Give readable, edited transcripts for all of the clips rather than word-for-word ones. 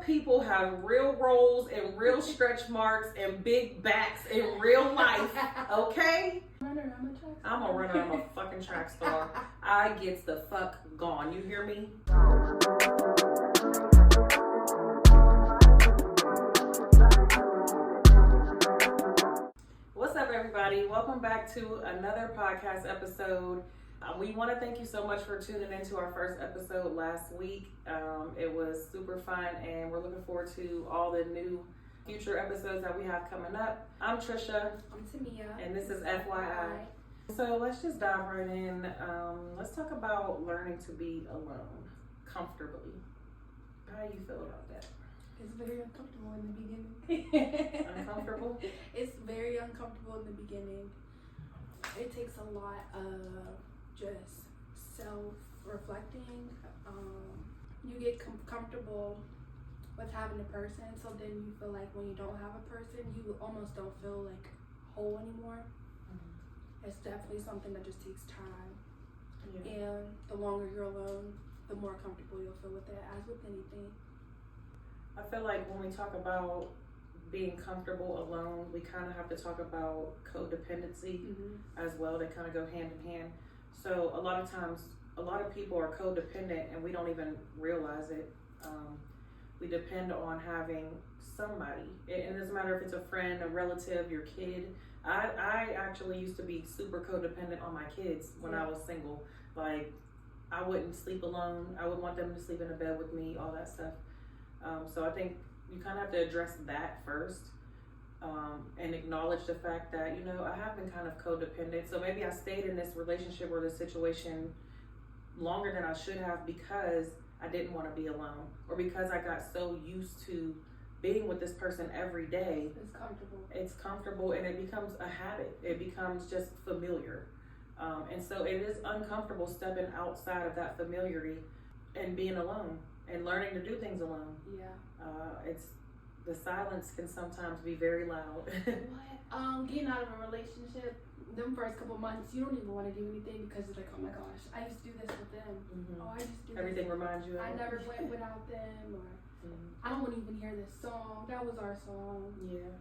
people have real rolls and real stretch marks and big backs in real life, okay? Runner, I'm a track star. I'm a runner, I'm a fucking track star. I gets the fuck gone, you hear me? What's up, everybody? Welcome back to another podcast episode. We want to thank you so much for tuning into our first episode last week. It was super fun, and we're looking forward to all the new future episodes that we have coming up. I'm Trisha. I'm Tamia. And this is FYI. So let's just dive right in. Let's talk about learning to be alone comfortably. How do you feel about that? It's very uncomfortable in the beginning. Uncomfortable? It's very uncomfortable in the beginning. It takes a lot of just self-reflecting. You get comfortable with having a person, so then you feel like when you don't have a person, you almost don't feel like whole anymore. Mm-hmm. It's definitely something that just takes time. Yeah. And the longer you're alone, the more comfortable you'll feel with it, as with anything. I feel like when we talk about being comfortable alone, we kind of have to talk about codependency as well. They kind of go hand in hand. So a lot of times, a lot of people are codependent and we don't even realize it. We depend on having somebody. It doesn't matter if it's a friend, a relative, your kid. I actually used to be super codependent on my kids when I was single. Like, I wouldn't sleep alone. I would want them to sleep in a bed with me, all that stuff. So I think you kind of have to address that first and acknowledge the fact that, you know, I have been kind of codependent. So maybe I stayed in this relationship or this situation longer than I should have because I didn't want to be alone, or because I got so used to being with this person every day. It's comfortable. It's comfortable, and it becomes a habit. It becomes just familiar. And so it is uncomfortable stepping outside of that familiarity and being alone and learning to do things alone. Yeah. It's the silence can sometimes be very loud. What? Getting out of a relationship, them first couple months, you don't even want to do anything because it's like, oh my gosh, I used to do this with them. Mm-hmm. Oh, I used to do everything this. Reminds you of I never went without them, or I don't want to even hear this song. That was our song. Yeah.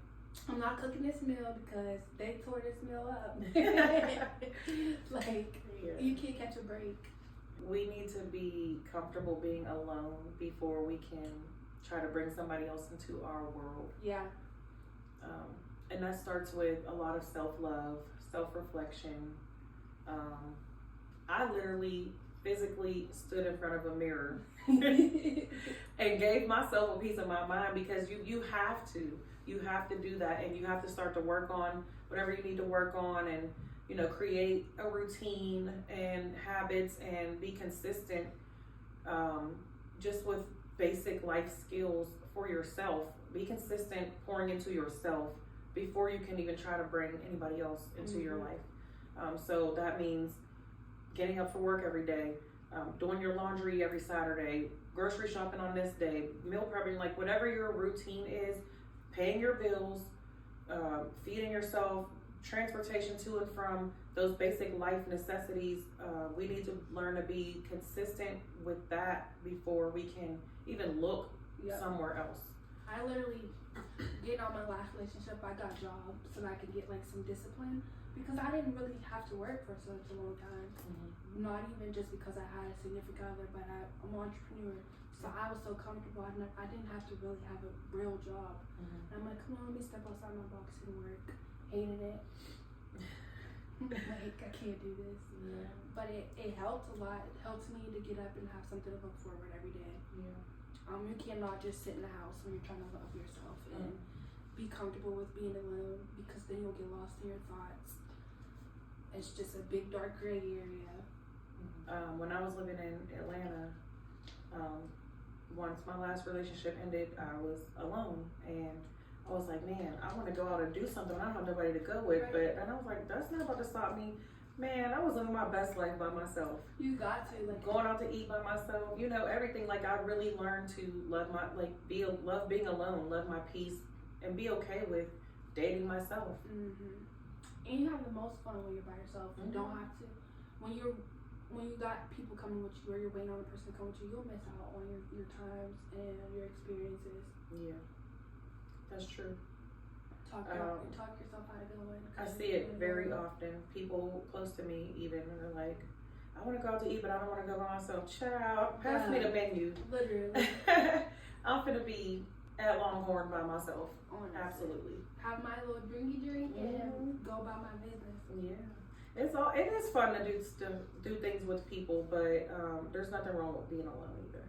I'm not cooking this meal because they tore this meal up. You can't catch a break. We need to be comfortable being alone before we can try to bring somebody else into our world. Yeah. And that starts with a lot of self-love, self-reflection. I literally physically stood in front of a mirror and gave myself a piece of my mind, because you have to do that, and you have to start to work on whatever you need to work on, and you know, create a routine and habits and be consistent just with basic life skills for yourself. Be consistent pouring into yourself before you can even try to bring anybody else into your life. So that means getting up for work every day, doing your laundry every Saturday, grocery shopping on this day, meal prepping, like whatever your routine is, paying your bills, feeding yourself, transportation to and from, those basic life necessities. We need to learn to be consistent with that before we can even look somewhere else. I literally, getting on my last relationship, I got jobs so that I could get like some discipline, because I didn't really have to work for such a long time. Not even just because I had a significant other, but I'm an entrepreneur. So I was so comfortable, I didn't have to really have a real job. I'm like, come on, let me step outside my box and work. Hated it. Like, I can't do this. Yeah. But it helped a lot. It helps me to get up and have something to look forward every day. Yeah. You cannot just sit in the house when you're trying to love yourself and be comfortable with being alone, because then you'll get lost in your thoughts. It's just a big dark gray area. When I was living in Atlanta, once my last relationship ended, I was alone, and I was like, man, I want to go out and do something. I don't have nobody to go with, and I was like, that's not about to stop me. Man, I was living my best life by myself. You got to, like, going out to eat by myself, you know, everything. Like, I really learned to love my, like, love being alone, love my peace, and be okay with dating myself. And you have the most fun when you're by yourself. You don't have to. When you're when you got people coming with you, or you're waiting on a person to come with you, you'll miss out on your times and your experiences. Yeah, that's true. Talk yourself out of going. I see it very often. People close to me even are like, I want to go out to eat, but I don't want to go by myself. Child, pass me the menu. Literally. I'm finna be at Longhorn by myself. Honestly. Absolutely. Have my little drinky drink and go about my business. Yeah. It is fun to do things with people, but there's nothing wrong with being alone either.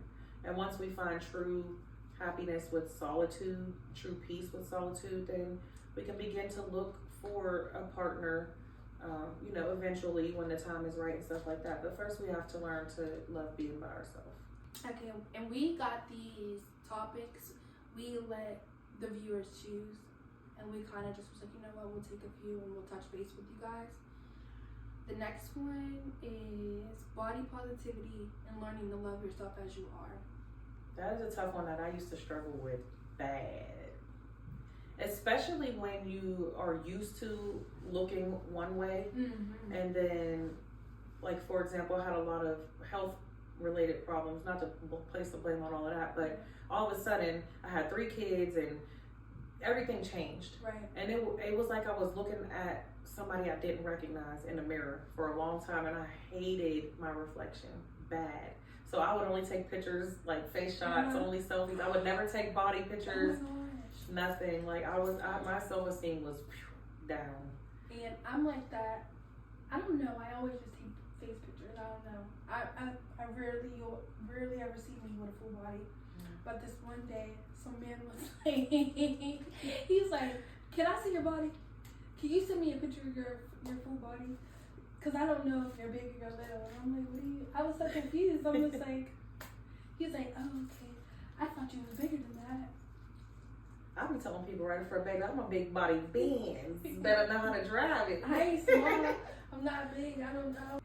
And once we find true happiness with solitude, true peace with solitude, then we can begin to look for a partner, eventually when the time is right and stuff like that. But first we have to learn to love being by ourselves. Okay, and we got these topics. We let the viewers choose, and we kind of just was like, you know what, we'll take a few and we'll touch base with you guys. The next one is body positivity and learning to love yourself as you are. That is a tough one that I used to struggle with bad. Especially when you are used to looking one way, and then, like, for example, I had a lot of health related problems, not to place the blame on all of that, but all of a sudden I had 3 kids and everything changed. Right. And it was like I was looking at somebody I didn't recognize in the mirror for a long time, and I hated my reflection bad. So I would only take pictures, like face shots, only selfies. I would never take body pictures, nothing. Like my self-esteem was down. And I'm like that. I don't know. I always just take face pictures. I don't know. I you'll rarely ever see me with a full body. But this one day, some man was like, he's like, can I see your body? Can you send me a picture of your full body? Because I don't know if you're big or you're little. And I'm like, what are you? I was so confused. I was like, he's like, oh, okay. I thought you was bigger than that. I be telling people right for a baby, I'm a big body Benz. Better know how to drive it. I ain't small. I'm not big. I don't know.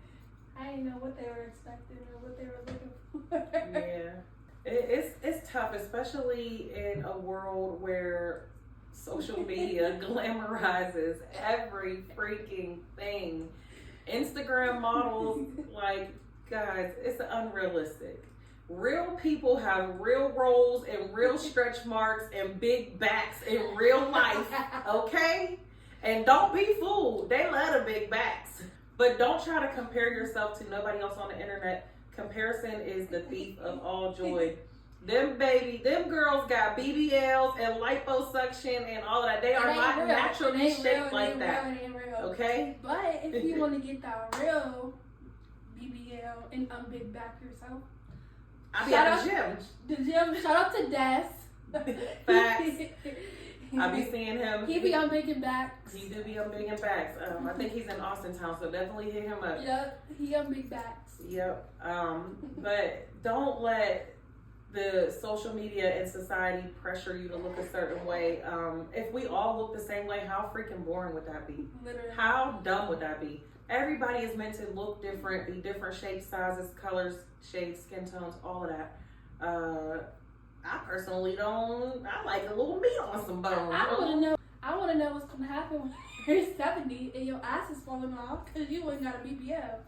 I didn't know what they were expecting or what they were looking for. Yeah. It's tough, especially in a world where social media glamorizes every freaking thing. Instagram models, like, guys, it's unrealistic. Real people have real rolls and real stretch marks and big backs in real life, okay? And don't be fooled. They love the big backs. But don't try to compare yourself to nobody else on the internet. Comparison is the thief of all joy. Them girls got BBLs and liposuction and all of that. They are not real. Naturally shaped like that. Okay? But if you want to get that real BBL and big back yourself, I be at the gym. Shout out to Des. Facts. I be seeing him. He be on big and backs. He do be on big and backs. I think he's in Austin town, so definitely hit him up. Yep, he on big backs. Yep. But don't let the social media and society pressure you to look a certain way. If we all look the same way, how freaking boring would that be? Literally. How dumb would that be? Everybody is meant to look different, be different shapes, sizes, colors, shades, skin tones, all of that. I personally don't. I like a little meat on some bones. I want to know what's gonna happen when you're 70 and your ass is falling off because you ain't got a BBL.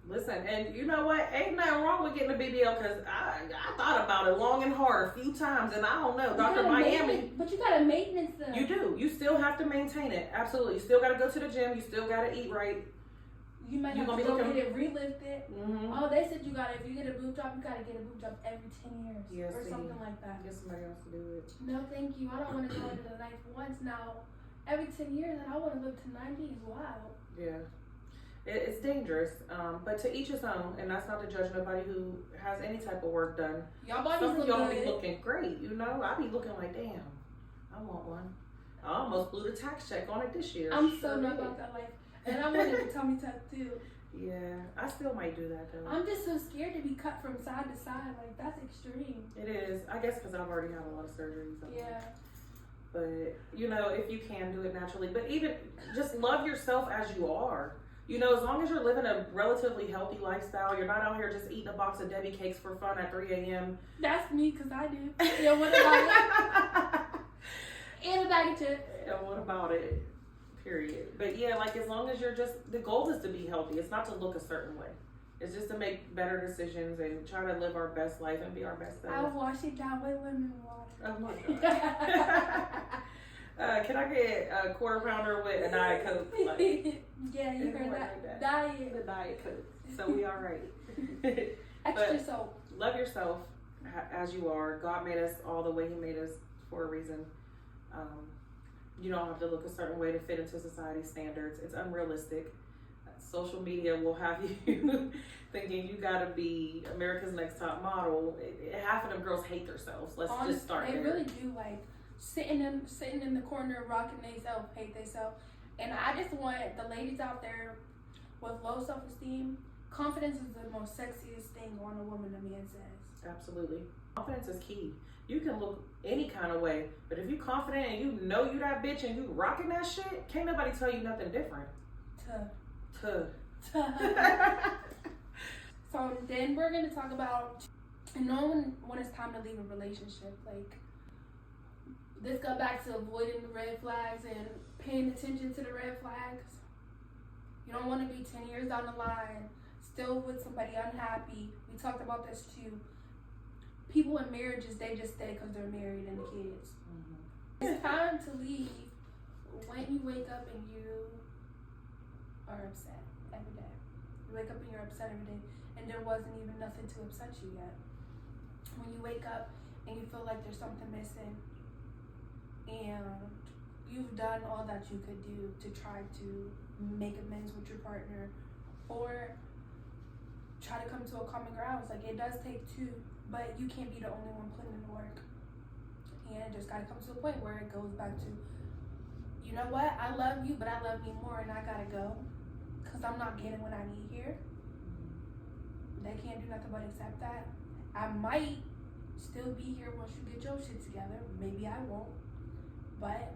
Listen, and you know what? Ain't nothing wrong with getting a BBL because I thought about it long and hard a few times, and I don't know. Dr. Miami. But you gotta maintenance them. You do. You still have to maintain it. Absolutely. You still gotta go to the gym. You still gotta eat right. You might have to go get it relifted. Oh, they said if you get a boob job, you gotta get a boob job every 10 years or something like that. Get somebody else to do it. No, thank you. I don't want to go into the life once now. Every 10 years, and I want to live to 90 is wild. Yeah. It's dangerous, but to each his own, and that's not to judge nobody who has any type of work done. Y'all bodies Some of y'all good. be looking great, I be looking like, damn, I want one. I almost blew the tax check on it this year. I'm so not about that life. And I wanted a tummy tuck too. Yeah, I still might do that though. I'm just so scared to be cut from side to side. Like, that's extreme. It is. I guess because I've already had a lot of surgeries. Yeah. But, if you can do it naturally. But even just love yourself as you are. As long as you're living a relatively healthy lifestyle, you're not out here just eating a box of Debbie cakes for fun at 3 a.m. That's me, because I do. Yeah, what about it? And a bag of chips. And what about it? Period. But yeah, like, as long as you're the goal is to be healthy. It's not to look a certain way. It's just to make better decisions and try to live our best life and be our best self. I'll wash it down with lemon water. Oh my God. Can I get a quarter pounder with a Diet Coke? Like, yeah, you heard that. Diet. The Diet Coke. So we all right. Extra But soap. love yourself as you are. God made us all the way He made us for a reason. You don't have to look a certain way to fit into society's standards. It's unrealistic. Social media will have you thinking you gotta be America's Next Top Model. Half of them girls hate themselves. Let's just start They there. really do, like sitting in the corner rocking themselves, hate themselves. And I just want the ladies out there with low self-esteem. Confidence is the most sexiest thing on a woman, a man says. Absolutely. Confidence is key. You can look any kind of way, but if you confident and you know you that bitch and you rocking that shit, can't nobody tell you nothing different. So then we're gonna talk about knowing when it's time to leave a relationship. Like, this got back to avoiding the red flags and paying attention to the red flags. You don't want to be 10 years down the line still with somebody unhappy. We talked about this too. People in marriages, they just stay because they're married and kids. Mm-hmm. It's time to leave when you wake up and you are upset every day. You wake up and you're upset every day, and there wasn't even nothing to upset you yet. When you wake up and you feel like there's something missing, and you've done all that you could do to try to make amends with your partner, or try to come to a common ground. It's like, it does take two, but you can't be the only one putting in the work. And there's gotta come to a point where it goes back to, you know what, I love you, but I love me more, and I gotta go, because I'm not getting what I need here. They can't do nothing but accept that. I might still be here once you get your shit together. Maybe I won't. But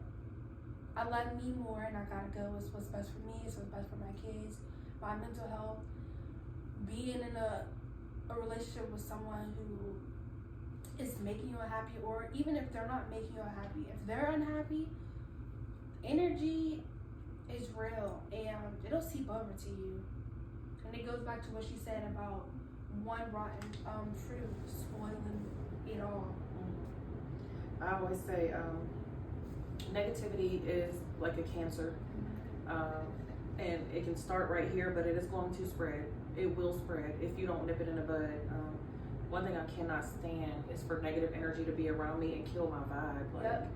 I love me more, and I gotta go. It's what's best for me. It's what's best for my kids, my mental health. Being in a relationship with someone who is making you unhappy, or even if they're not making you unhappy, if they're unhappy, energy is real, and it'll seep over to you. And it goes back to what she said about one rotten fruit spoiling it all. I always say negativity is like a cancer, and it can start right here, but it is going to spread. It will spread if you don't nip it in the bud. One thing I cannot stand is for negative energy to be around me and kill my vibe. Like, Yep.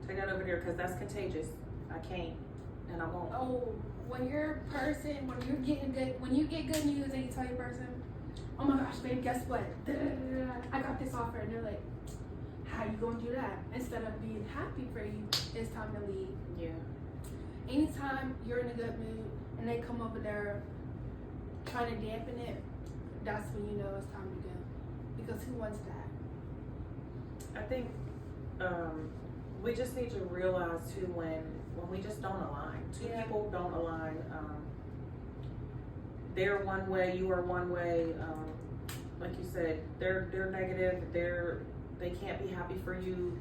Take that over there, because that's contagious. I can't, and I won't. Oh, when you're when you get good news and you tell your person, oh my gosh, babe, guess what? I got this offer, and they're like, how you gonna do that? Instead of being happy for you, it's time to leave. Yeah. Anytime you're in a good mood and they come over there trying to dampen it, that's when you know it's time to go. Because who wants that? I think we just need to realize too when we just don't align. Two Yeah. people don't align. They're one way, you are one way. Like you said, they're negative. They can't be happy for you.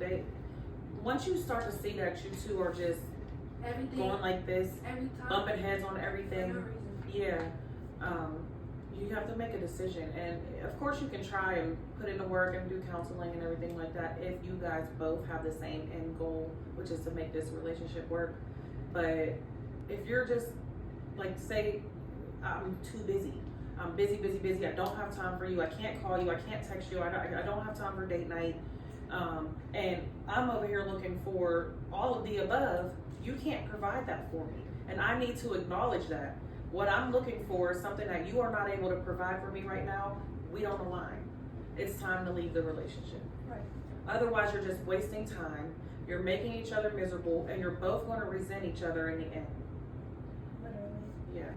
Once you start to see that you two are just Everything, going like this, every time, bumping heads on for everything. no reason. Yeah. You have to make a decision, and of course you can try and put in the work and do counseling and everything like that if you guys both have the same end goal, which is to make this relationship work. But if you're just like, say, I'm too busy, I'm busy, I don't have time for you, I can't call you, I can't text you, I don't have time for date night, and I'm over here looking for all of the above, you can't provide that for me, and I need to acknowledge that. What I'm looking for is something that you are not able to provide for me right now. We don't align. It's time to leave the relationship. Right. Otherwise, you're just wasting time. You're making each other miserable, and you're both going to resent each other in the end. Literally. Yeah.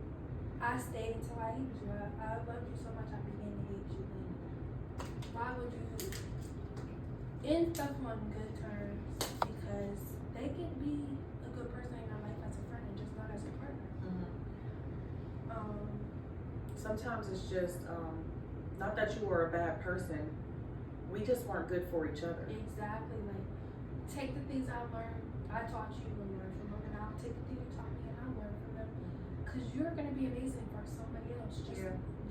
I stayed until I hated you. I loved you so much I began to hate you. And why would you end stuff on good terms? Because they can be a good person in your life as a friend and just not as a partner. Sometimes it's just not that you were a bad person. We just weren't good for each other. Exactly. Like, take the things I learned, I taught you, and learn from them, and I'll take the things you taught me and I'll learn from them. Because you're gonna be amazing for somebody else.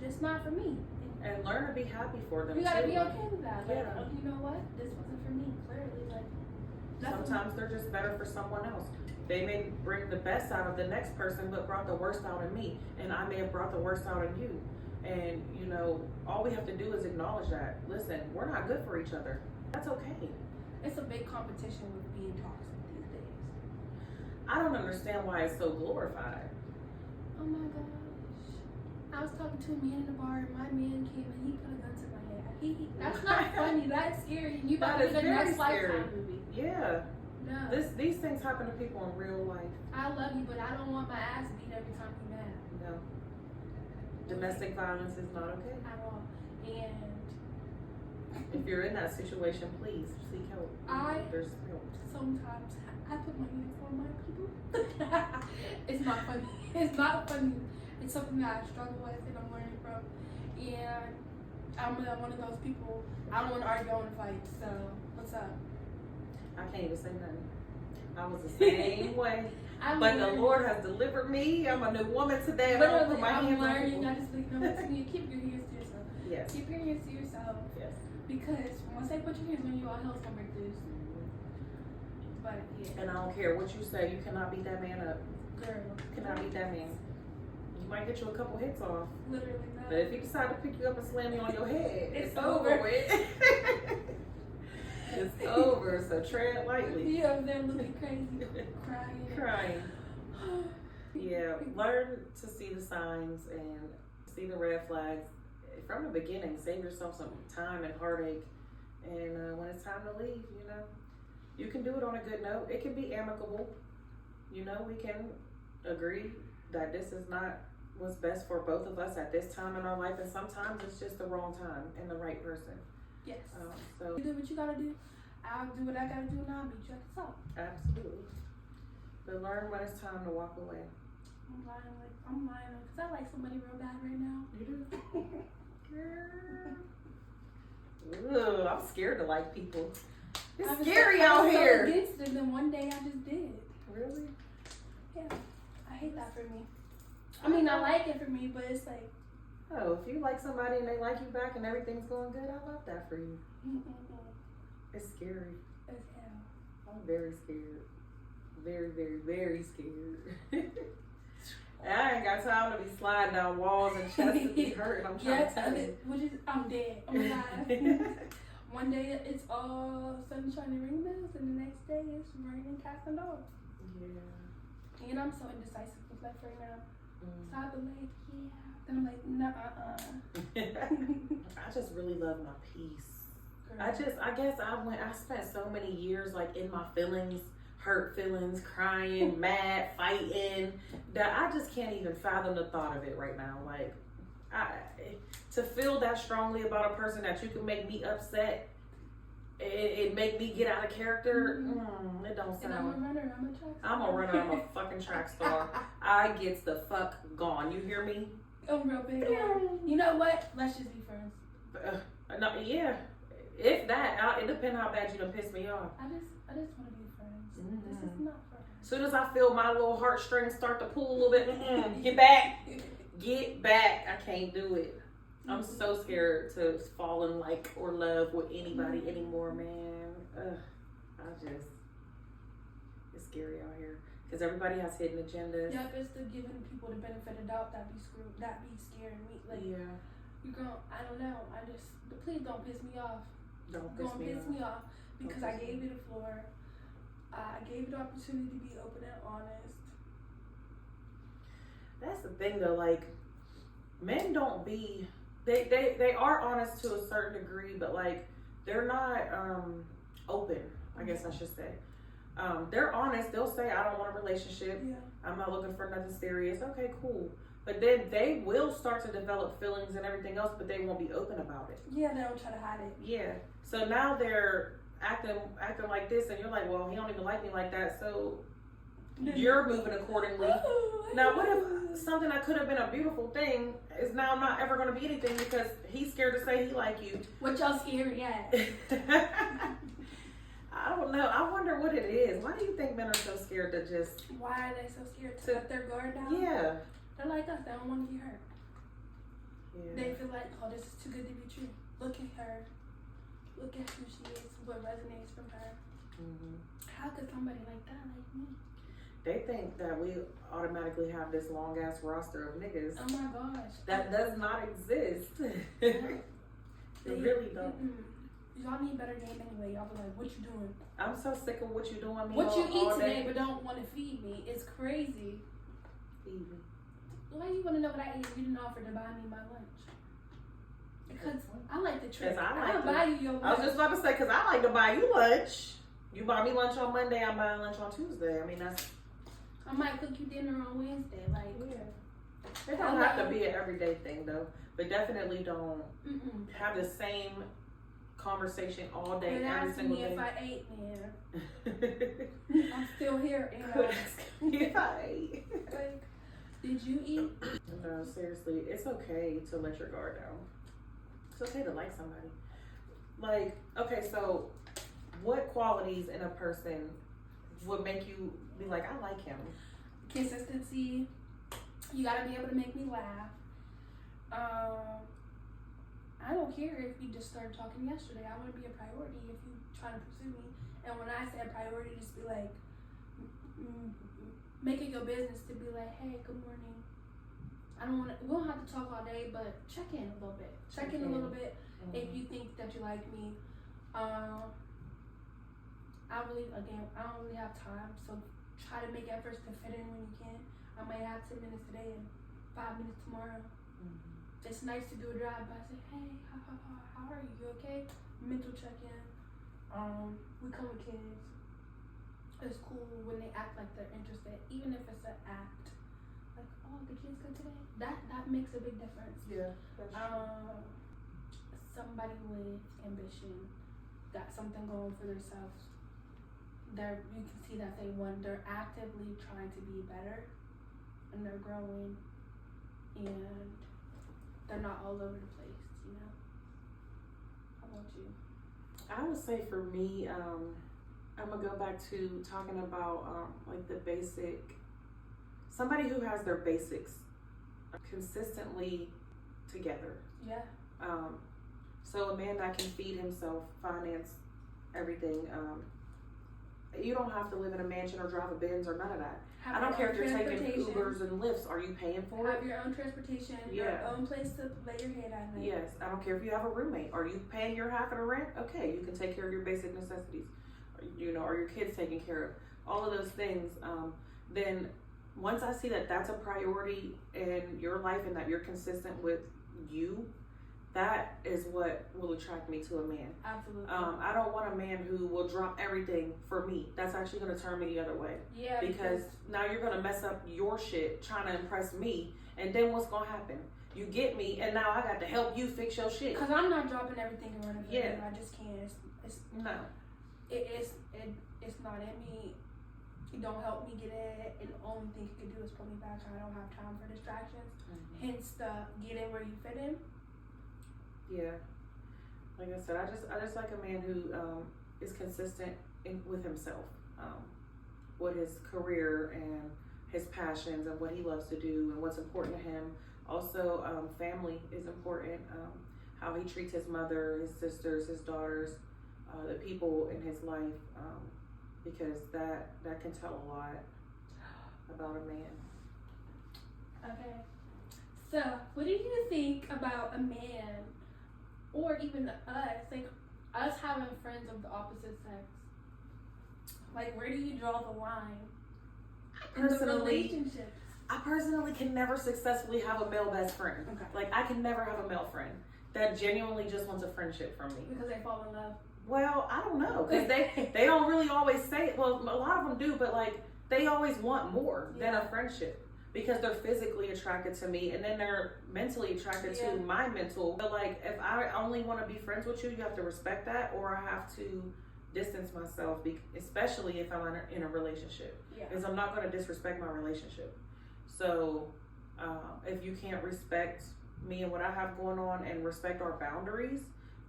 Just not for me. And learn to be happy for them. You gotta too. be okay with that. Like, Yeah. you know what? This wasn't for me. Clearly, like. Sometimes they're just better for someone else. They may bring the best out of the next person, but brought the worst out in me. And I may have brought the worst out in you. And, you know, all we have to do is acknowledge that. Listen, we're not good for each other. That's okay. It's a big competition with being toxic these days. I don't understand why it's so glorified. Oh my gosh. I was talking to a man in the bar, and my man came and he put a gun to my head. That's not funny. That's scary. You about to That be is the very next scary. Lifetime movie. Yeah. No. These things happen to people in real life. I love you, but I don't want my ass beat every time you're mad. No. Domestic violence is not okay. At all. And If you're in that situation, please seek help. There's help. sometimes I put my hands on my people. It's not funny. It's not funny. It's something that I struggle with and I'm learning from. And I'm one of those people, I don't want to argue, I want to fight. So, what's up? I can't even say nothing. I was the same way. But the Lord has delivered me. I'm a new woman today. And I don't put my hands on learning. people. I just think, no, it's me. Keep your hands to yourself. Yes. Keep your hands to yourself. Yes. Because once they put your hands on you, all hell's gonna break loose. But yeah. And I don't care what you say. You cannot beat that man up. Girl. You cannot beat that man. You might get you a couple hits off. Literally not. But if he decide to pick you up and slam you on your head, It's over over. with. It's over. So tread lightly. You over there looking crazy, crying. Crying. Yeah, learn to see the signs and see the red flags from the beginning. Save yourself some time and heartache. And when it's time to leave, you know, you can do it on a good note. It can be amicable. You know, we can agree that this is not what's best for both of us at this time in our life. And sometimes it's just the wrong time and the right person. Yes. So You do what you gotta do. I'll do what I gotta do and I'll meet you at the top. absolutely. But learn when it's time to walk away. I'm lying because I like somebody real bad right now. You do? Ugh, I'm scared to like people. It's scary out here. I was so against it, and then one day I just did. Really? Yeah. I hate that for me. I mean, I like it for me, but it's like. Oh, if you like somebody and they like you back and everything's going good, I love that for you. It's scary. As hell. I'm very scared. Very, very, very scared. I ain't got time to be sliding down walls and chests to be hurt. I'm trying to tell you. I'm dead. I'm alive. One day it's all sunshine and rainbows, and the next day it's raining cats and dogs. Yeah. And I'm so indecisive with life right now. So I'll be like, yeah. Then I'm like, nah. I just really love my peace. I guess I spent so many years like in my feelings, hurt feelings, crying, mad, fighting, that I just can't even fathom the thought of it right now. Like, to feel that strongly about a person that you can make me upset, it make me get out of character. It don't sound. And I'm a runner. I'm a track star. I'm a runner. I'm a fucking track star. I gets the fuck gone. You hear me? I'm real big. You know what? Let's just be friends. No, yeah. If that, it depends how bad you done piss me off. I just want to be friends. This is not friends. As soon as I feel my little heartstrings start to pull a little bit, get back. Get back. I can't do it. I'm so scared to fall in like or love with anybody anymore, man. It's scary out here. Because everybody has hidden agendas. Yep, it's the giving people the benefit of doubt that be scaring me. Like, yeah. You girl, I don't know. Please don't piss me off. Don't piss me off. Because I gave you the floor. I gave you the opportunity to be open and honest. That's the thing though, like, men don't be, they are honest to a certain degree, but like, they're not open, I guess I should say. They're honest, they'll say, I don't want a relationship, I'm not looking for nothing serious, okay, cool. But then they will start to develop feelings and everything else, but they won't be open about it. Yeah, they don't try to hide it. Yeah, so now they're acting like this, and you're like, well, he don't even like me like that, so you're moving accordingly. Now, what if something that could have been a beautiful thing is now not ever going to be anything because he's scared to say he like you? What y'all scary at? I don't know. I wonder what it is. Why do you think men are so scared to just... Why are they so scared to let their guard down? Yeah. They're like us. They don't want to get hurt. Yeah. They feel like, oh, this is too good to be true. Look at her. Look at who she is. What resonates from her. Mm-hmm. How could somebody like that like me? They think that we automatically have this long ass roster of niggas. Oh my gosh. That does not exist. They really don't. Y'all need better game anyway. Y'all be like, what you doing? I'm so sick of what you doing me. What you all eat today day. but don't want to feed me? It's crazy. Feed me. Why you want to know what I ate if you didn't offer to buy me my lunch? Because I like the trick. I'll buy you your lunch. I was just about to say, because I like to buy you lunch. You buy me lunch on Monday, I'm buying lunch on Tuesday. I mean, that's... I might cook you dinner on Wednesday. Like, yeah. It don't have to be an everyday thing, though. But definitely don't have the same conversation all day, and every ask single me day. if I ate, man. I'm still here. And If I ate. like, did you eat? No, seriously, it's okay to let your guard down. It's okay to like somebody. Like, okay, so what qualities in a person would make you be like, I like him? Consistency. You gotta be able to make me laugh. I don't care if you just started talking yesterday. I want to be a priority if you try to pursue me. And when I say priority, just be like, make it your business to be like, hey, good morning. We don't have to talk all day, but check in a little bit. Check in a little bit if you think that you like me. I don't really have time, so try to make efforts to fit in when you can. I might have 10 minutes today and 5 minutes tomorrow. It's nice to do a drive-by. Say, hey, how are you? You okay? Mental check-in. We come with kids. It's cool when they act like they're interested, even if it's an act. Like, oh, the kids good today? That makes a big difference. Yeah, that's true. Somebody with ambition, got something going for themselves. You can see that they're actively trying to be better, and they're growing, and they're not all over the place, you know? How about you? I would say for me, I'm gonna go back to talking about like the basic, somebody who has their basics consistently together. Yeah. So a man that can feed himself, finance everything. You don't have to live in a mansion or drive a Benz or none of that. I don't care if you're taking Ubers and Lyfts. Are you paying for it? Have your own transportation, your own place to lay your head at night. Yes. I don't care if you have a roommate. Are you paying your half of the rent? Okay, you can take care of your basic necessities. You know, are your kids taken care of? All of those things. Then once I see that that's a priority in your life and that you're consistent with you, that is what will attract me to a man. Absolutely. I don't want a man who will drop everything for me. That's actually going to turn me the other way. Yeah. Because now you're going to mess up your shit trying to impress me. And then what's going to happen? You get me, and now I got to help you fix your shit. Because I'm not dropping everything and running for you. I just can't. No. It's not in me. It don't help me get it. And the only thing you can do is pull me back. I don't have time for distractions. Hence the get in where you fit in. Yeah, like I said, I just like a man who is consistent with himself, with his career and his passions and what he loves to do and what's important to him. Also, family is important. How he treats his mother, his sisters, his daughters, the people in his life, because that can tell a lot about a man. Okay, so what do you think about a man? Or even us, like us having friends of the opposite sex. Like, where do you draw the line in the relationships? I personally can never successfully have a male best friend. Okay. Like, I can never have a male friend that genuinely just wants a friendship from me. Because they fall in love. Well, I don't know, because they don't really always say. Well, a lot of them do, but like they always want more than a friendship. Because they're physically attracted to me, and then they're mentally attracted to my mental. But like, if I only want to be friends with you, you have to respect that, or I have to distance myself, especially if I'm in a relationship. Because I'm not going to disrespect my relationship. So if you can't respect me and what I have going on and respect our boundaries,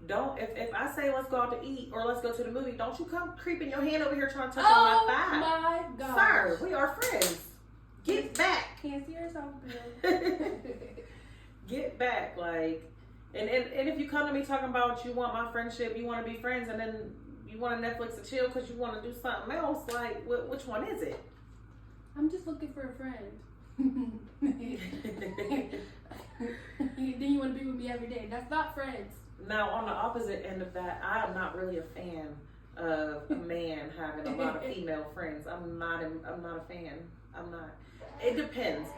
if I say let's go out to eat or let's go to the movie, don't you come creeping your hand over here trying to touch on my thigh. Oh my God. Sir, we are friends. Get back. Can't see herself, Bill. Get back, like, and if you come to me talking about you want my friendship, you want to be friends, and then you want to Netflix and chill because you want to do something else, like, which one is it? I'm just looking for a friend. Then you want to be with me every day. That's not friends. Now, on the opposite end of that, I am not really a fan of a man having a lot of female friends. I'm not a fan. I'm not. It depends.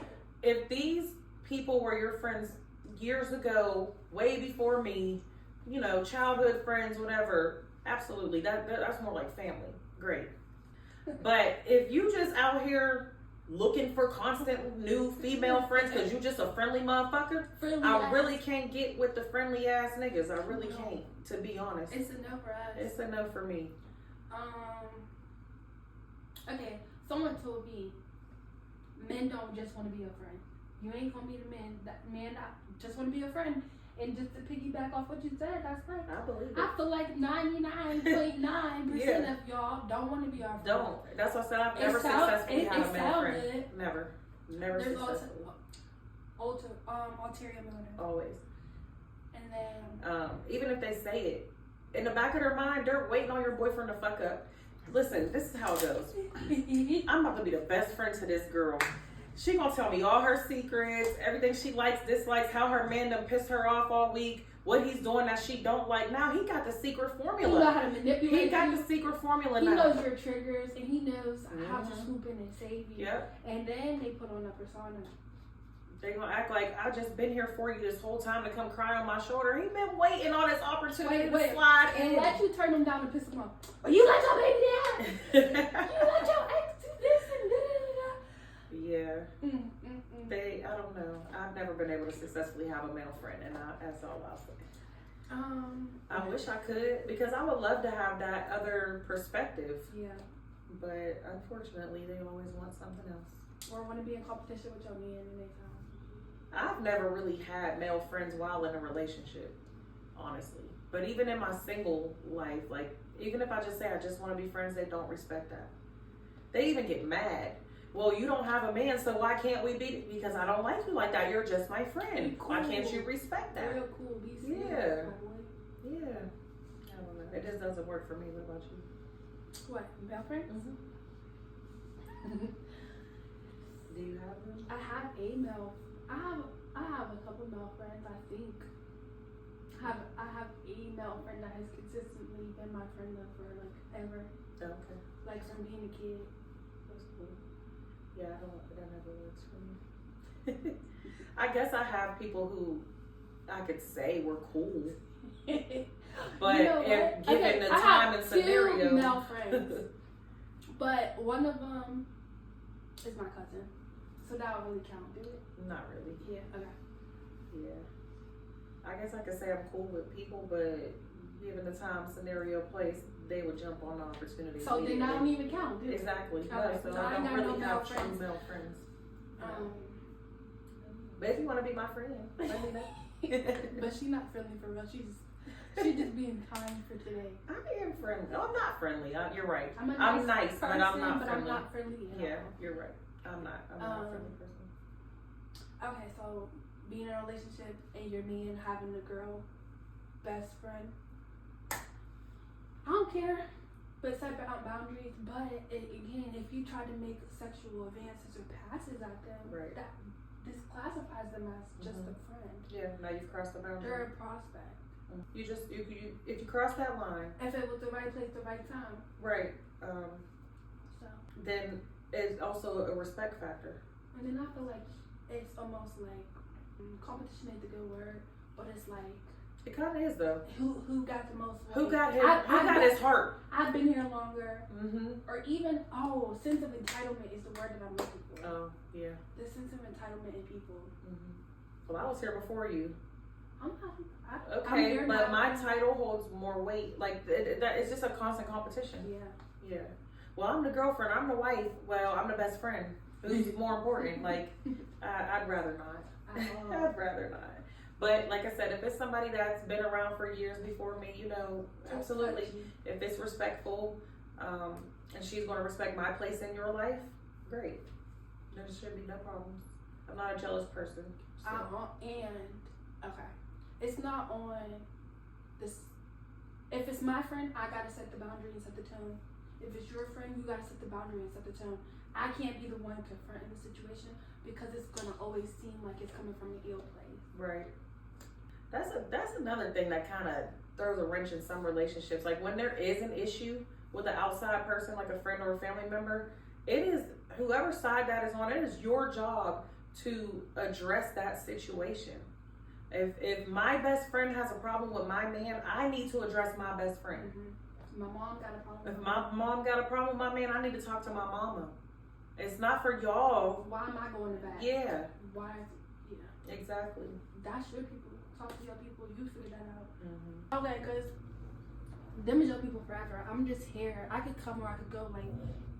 If these people were your friends years ago, way before me, you know, childhood friends, whatever, absolutely. That's more like family. Great. But if you just out here looking for constant new female friends because you just a friendly motherfucker, really can't get with the friendly ass niggas. I really can't, to be honest. It's a no for us. It's a no for me. Okay, someone told me men don't just want to be a friend. You ain't gonna be the man that just want to be a friend. And just to piggyback off what you said, that's like, I believe it. I feel like 99.9% of y'all don't want to be our friend. Don't. That's what I said. I've never successfully had a male friend. Never There's successfully. Ulterior motive. Always. And then even if they say it, in the back of their mind, they're waiting on your boyfriend to fuck up. Listen, this is how it goes. I'm about to be the best friend to this girl. She gonna tell me all her secrets, everything she likes, dislikes, how her man done pissed her off all week, what he's doing that she don't like. Now he got the secret formula. He know how to manipulate. He got the secret formula now. He knows your triggers and he knows how to swoop in and save you. Yep. And then they put on a persona. They gonna act like I just been here for you this whole time to come cry on my shoulder. He been waiting on this opportunity to slide in. And let you turn him down and piss him off. Oh, you let your baby down. You let your ex do this and da da da da. Yeah. I don't know. I've never been able to successfully have a male friend, and that's all I'll say. I wish I could, because I would love to have that other perspective. Yeah. But unfortunately, they always want something else. Or want to be in competition with your man in their time. I've never really had male friends while in a relationship, honestly. But even in my single life, like, even if I just say I just want to be friends, they don't respect that. They even get mad. Well, you don't have a man, so why can't we be? Because I don't like you like that. You're just my friend. Cool. Why can't you respect that? Real cool. Be serious, Yeah. I don't know. It just doesn't work for me. What about you? What? Male friends? Do you have them? I have a couple male friends. I think. I have a male friend that has consistently been my friend for like ever. Okay. Like from being a kid. That's cool. Yeah, that never works for me. I guess I have people who I could say were cool. But you know if given the time and scenario. I have 2 male friends. But one of them is my cousin. So that would really count, do it? Not really. Yeah, okay. Yeah. I guess I could say I'm cool with people, but given the time, scenario, place, they would jump on the opportunity. So then I don't even count, do it? Exactly. Okay, No, so I don't got really no have male true male friends. But if you want to be my friend, let me know. But she's not friendly for real. She's just being kind for today. I am friendly. No, I'm not friendly. You're right. I'm nice, person, but I'm not but friendly. I'm not friendly. Yeah, you're right. I'm not a friendly person. Okay, so being in a relationship and your man having a girl best friend, I don't care, but set boundaries. But again, if you try to make sexual advances or passes at them, right, that disclassifies them as just a friend. Yeah, now you've crossed the boundary. They're a prospect. You if you cross that line, if it was the right place, the right time, right, so then it's also a respect factor. And then I feel like it's almost like competition ain't the good word, but it's like it kind of is though. Who got the most weight? Who got his heart? I've been here longer, or even sense of entitlement is the word that I'm looking for. Oh yeah, the sense of entitlement in people. Well, I was here before you. Okay, but my title holds more weight. Like it's just a constant competition. Yeah. Well, I'm the girlfriend. I'm the wife. Well, I'm the best friend. Who's more important? Like, I'd rather not. I'd rather not. But like I said, if it's somebody that's been around for years before me, absolutely. If it's respectful, and she's going to respect my place in your life, great. There should be no problems. I'm not a jealous person. So. Okay, it's not on this. If it's my friend, I gotta set the boundary and set the tone. If it's your friend, you gotta set the boundary and set the tone. I can't be the one confronting the situation because it's gonna always seem like it's coming from an ill place. Right. That's another thing that kind of throws a wrench in some relationships. Like when there is an issue with an outside person, like a friend or a family member, it is whoever side that is on. It is your job to address that situation. If my best friend has a problem with my man, I need to address my best friend. My mom got a problem. If my mom got a problem with my man, I need to talk to my mama. It's not for y'all. Why am I going to bat? Yeah. Why? Yeah. Exactly. That's your people. Talk to your people. You figure that out. Okay, because them is your people forever. I'm just here. I could come or I could go. Like,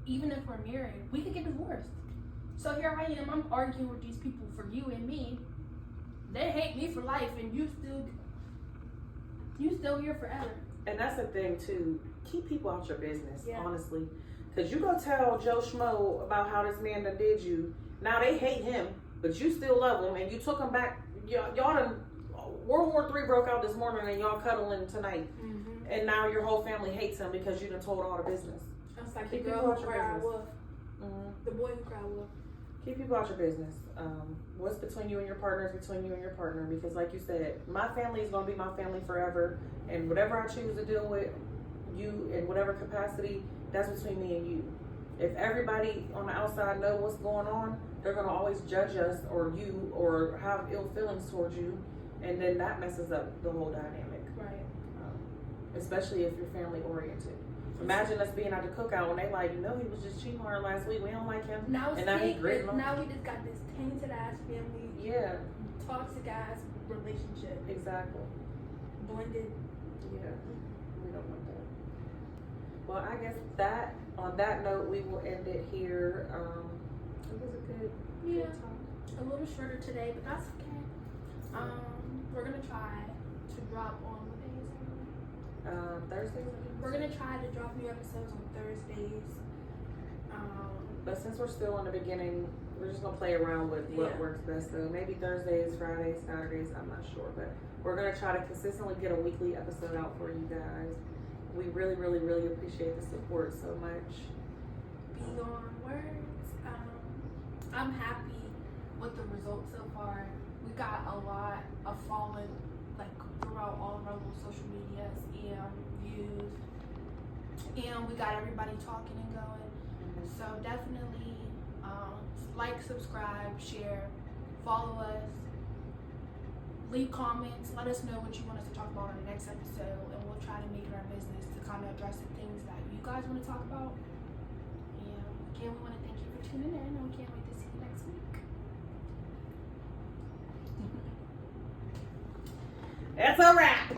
even if we're married, we could get divorced. So here I am. I'm arguing with these people for you and me. They hate me for life, and you still here forever. And that's the thing too. Keep people out your business, Yeah. honestly. Cause you go tell Joe Schmo about how this man done did you. Now they hate him, but you still love him, and you took him back. Y'all done. World War III broke out this morning, and y'all cuddling tonight. And now your whole family hates him because you done told all the business. That's like the girl who cried wolf. The boy who cried wolf. Keep people out your business. What's between you and your partner is between you and your partner. Because like you said, my family is going to be my family forever. And whatever I choose to deal with you in whatever capacity, that's between me and you. If everybody on the outside know what's going on, they're going to always judge us or you or have ill feelings towards you. And then that messes up the whole dynamic. Right. Especially if you're family oriented. Imagine us being at the cookout and they like, he was just cheating on her last week. We don't like him. Now and now he's gritting on. Now we just got this tainted ass family. Yeah. Toxic ass relationship. Exactly. Blended. Yeah. We don't want that. Well, I guess that on that note we will end it here. It was a good talk. A little shorter today, but that's okay. We're gonna try to drop on what day is it? Thursdays. We're gonna try to drop new episodes on Thursdays. But since we're still in the beginning, we're just gonna play around with what works best. So maybe Thursdays, Fridays, Saturdays. I'm not sure, but we're gonna try to consistently get a weekly episode out for you guys. We really, really, really appreciate the support so much. Beyond words. I'm happy with the results so far. We got a lot of following, like throughout all of our little social medias and views, and we got everybody talking and going. So definitely like, subscribe, share, follow us, leave comments, let us know what you want us to talk about in the next episode, and we'll try to make it our business to kind of address the things that you guys want to talk about. And again, we want to thank you for tuning in, and we can't wait to see you next week. That's a wrap.